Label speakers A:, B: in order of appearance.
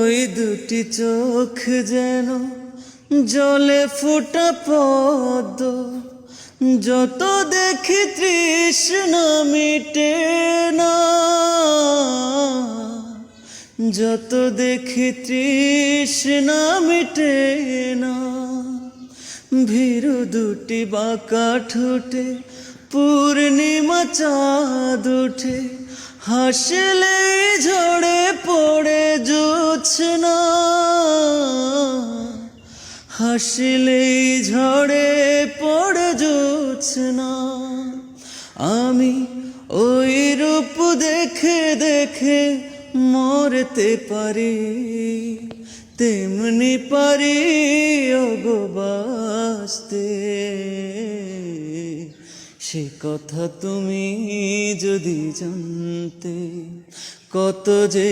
A: ওই দুটি চোখ যেন জলে ফোটা পদ্ম, যত দেখি তৃষ্ণা মিটে না, যত দেখি তৃষ্ণা মিটে না। ভীরু দুটি বাঁকা ঠোঁটে পূর্ণিমা চাঁদ ওঠে, হাসলেই ঝরে পড়ে জোছনা, হাসলেই ঝরে পড়ে জোছনা। আমি ওই রূপ দেখে দেখে মরতে পারি, তেমনি পারি ওগো বাঁচতে। সে কথা তুমি যদি জানতে, কত যে